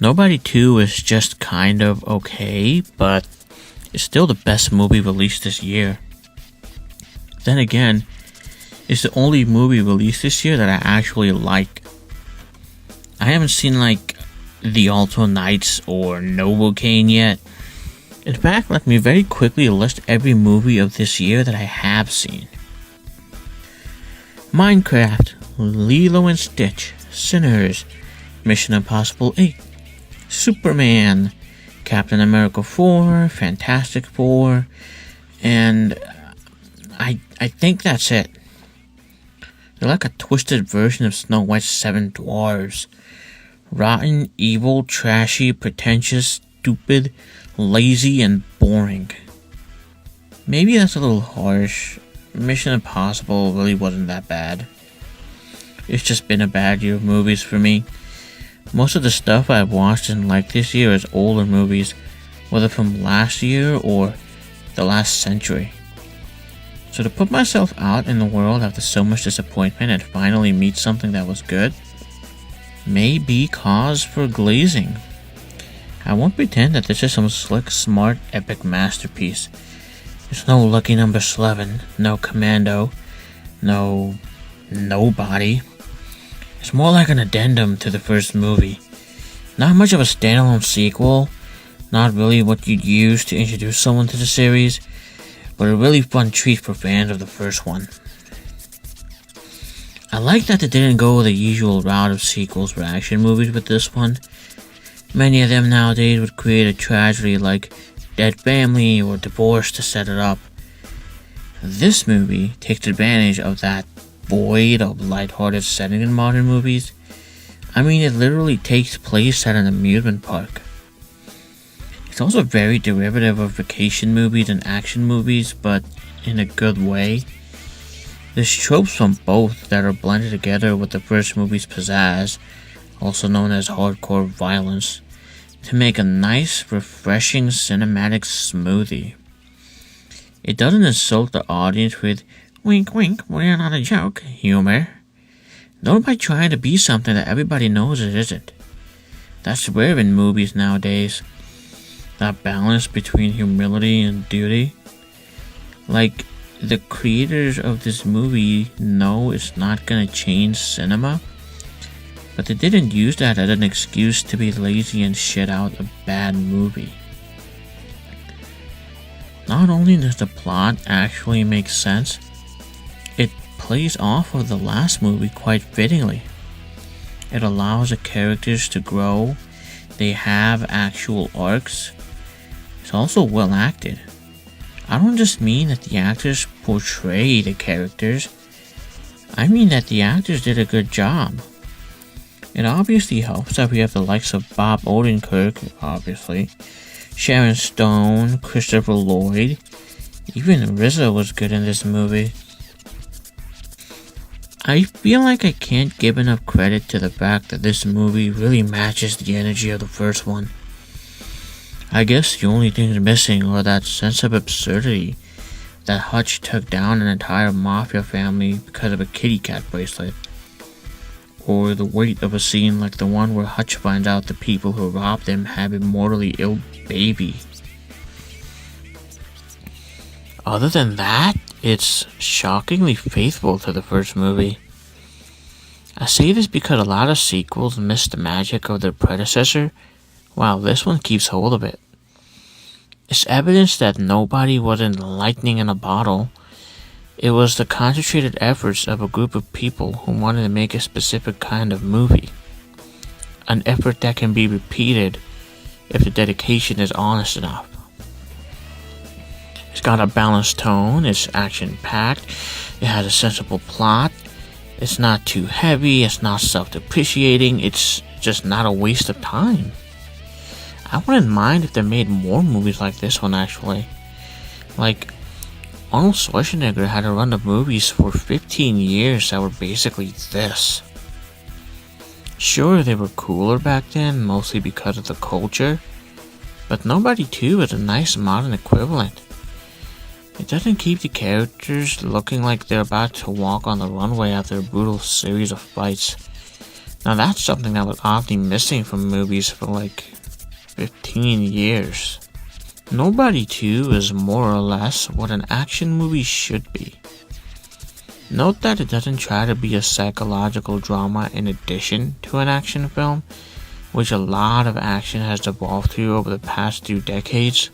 Nobody 2 is just kind of okay, but it's still the best movie released this year. Then again, it's the only movie released this year that I actually like. I haven't seen like The Alto Knights or Novocaine yet. In fact, let me very quickly list every movie of this year that I have seen. Minecraft, Lilo and Stitch, Sinners, Mission Impossible 8, Superman, Captain America 4, Fantastic Four, and I think that's it. They're like a twisted version of Snow White's 7 Dwarves. Rotten, evil, trashy, pretentious, stupid, lazy, and boring. Maybe that's a little harsh. Mission Impossible really wasn't that bad. It's just been a bad year of movies for me. Most of the stuff I've watched and liked this year is older movies, whether from last year or the last century. So to put myself out in the world after so much disappointment and finally meet something that was good, may be cause for glazing. I won't pretend that this is some slick, smart, epic masterpiece. There's no Lucky Number 11, no Commando, no Nobody. It's more like an addendum to the first movie. Not much of a standalone sequel, not really what you'd use to introduce someone to the series, but a really fun treat for fans of the first one. I like that they didn't go the usual route of sequels for action movies with this one. Many of them nowadays would create a tragedy like Dead Family or Divorce to set it up. This movie takes advantage of that void of lighthearted setting in modern movies. I mean, it literally takes place at an amusement park. It's also very derivative of vacation movies and action movies, but in a good way. There's tropes from both that are blended together with the first movie's pizzazz, also known as hardcore violence, to make a nice, refreshing cinematic smoothie. It doesn't insult the audience with wink wink, we're not a joke humor, nor by trying to be something that everybody knows it isn't. That's rare in movies nowadays. That balance between humility and duty. Like, the creators of this movie know it's not gonna change cinema, but they didn't use that as an excuse to be lazy and shit out a bad movie. Not only does the plot actually make sense, it plays off of the last movie quite fittingly. It allows the characters to grow, they have actual arcs. It's also well acted. I don't just mean that the actors portray the characters, I mean that the actors did a good job. It obviously helps that we have the likes of Bob Odenkirk, obviously, Sharon Stone, Christopher Lloyd, even RZA was good in this movie. I feel like I can't give enough credit to the fact that this movie really matches the energy of the first one. I guess the only things missing are that sense of absurdity that Hutch took down an entire mafia family because of a kitty cat bracelet, or the weight of a scene like the one where Hutch finds out the people who robbed him have a mortally ill baby. Other than that, it's shockingly faithful to the first movie. I say this because a lot of sequels miss the magic of their predecessor, while this one keeps hold of it. It's evidence that Nobody wasn't lightning in a bottle. It was the concentrated efforts of a group of people who wanted to make a specific kind of movie. An effort that can be repeated if the dedication is honest enough. It's got a balanced tone, it's action-packed, it has a sensible plot, it's not too heavy, it's not self-depreciating, it's just not a waste of time. I wouldn't mind if they made more movies like this one actually. Like, Arnold Schwarzenegger had a run of movies for 15 years that were basically this. Sure, they were cooler back then, mostly because of the culture, but Nobody 2 is a nice modern equivalent. It doesn't keep the characters looking like they're about to walk on the runway after a brutal series of fights. Now that's something that was often missing from movies for like 15 years. Nobody 2 is more or less what an action movie should be. Note that it doesn't try to be a psychological drama in addition to an action film, which a lot of action has evolved to over the past 2 decades.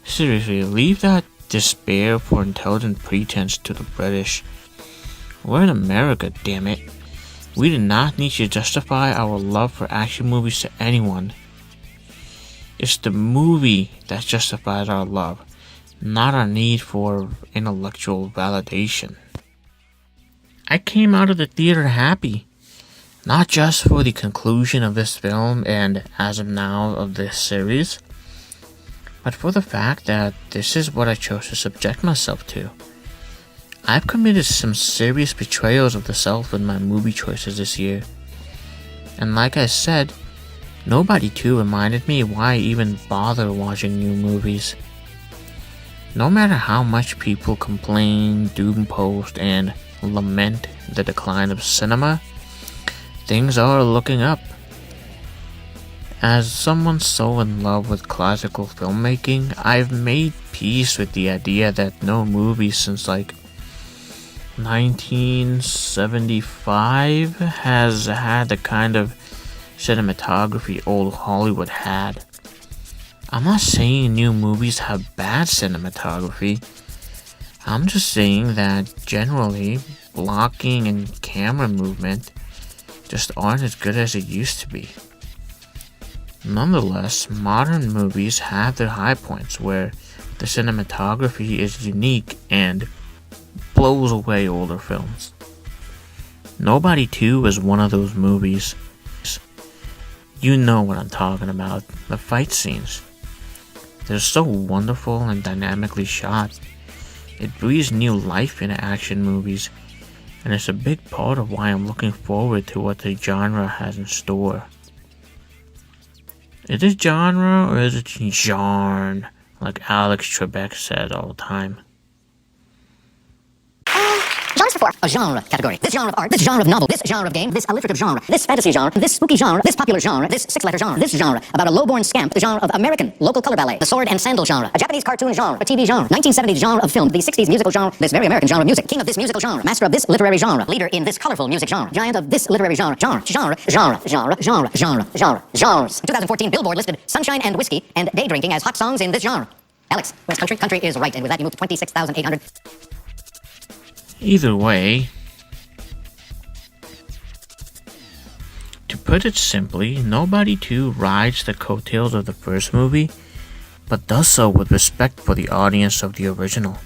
Seriously, leave that despair for intelligent pretense to the British. We're in America, damn it. We do not need to justify our love for action movies to anyone. It's the movie that justifies our love, not our need for intellectual validation. I came out of the theater happy, not just for the conclusion of this film and, as of now, of this series, but for the fact that this is what I chose to subject myself to. I've committed some serious betrayals of the self in my movie choices this year, and like I said, Nobody 2 reminded me why I even bother watching new movies. No matter how much people complain, doom post, and lament the decline of cinema, things are looking up. As someone so in love with classical filmmaking, I've made peace with the idea that no movie since like 1975 has had the kind of cinematography old Hollywood had. I'm not saying new movies have bad cinematography. I'm just saying that generally, blocking and camera movement just aren't as good as it used to be. Nonetheless, modern movies have their high points where the cinematography is unique and blows away older films. Nobody 2 is one of those movies. You know what I'm talking about, the fight scenes. They're so wonderful and dynamically shot. It breathes new life into action movies, and it's a big part of why I'm looking forward to what the genre has in store. Is it genre or is it genre, like Alex Trebek said all the time? Genres for 4. A genre category. This genre of art, this genre of novel, this genre of game, this alliterative genre, this fantasy genre, this spooky genre, this popular genre, this 6-letter genre, this genre about a low-born scamp, the genre of American local color ballet, the sword and sandal genre, a Japanese cartoon genre, a TV genre, 1970s genre of film, the 60s musical genre, this very American genre of music, king of this musical genre, master of this literary genre, leader in this colorful music genre, giant of this literary genre, genres. In 2014, Billboard listed Sunshine and Whiskey and Day Drinking as hot songs in this genre. Alex, where's country? Country is right, and with that you move to 26,800. Either way, to put it simply, Nobody 2 rides the coattails of the first movie, but does so with respect for the audience of the original.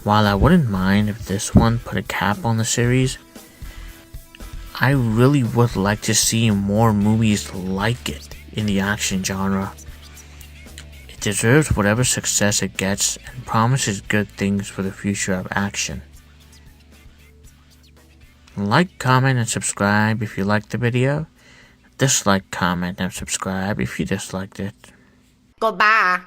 While I wouldn't mind if this one put a cap on the series, I really would like to see more movies like it in the action genre. It deserves whatever success it gets and promises good things for the future of action. Like, comment, and subscribe if you liked the video. Dislike, comment, and subscribe if you disliked it. Goodbye.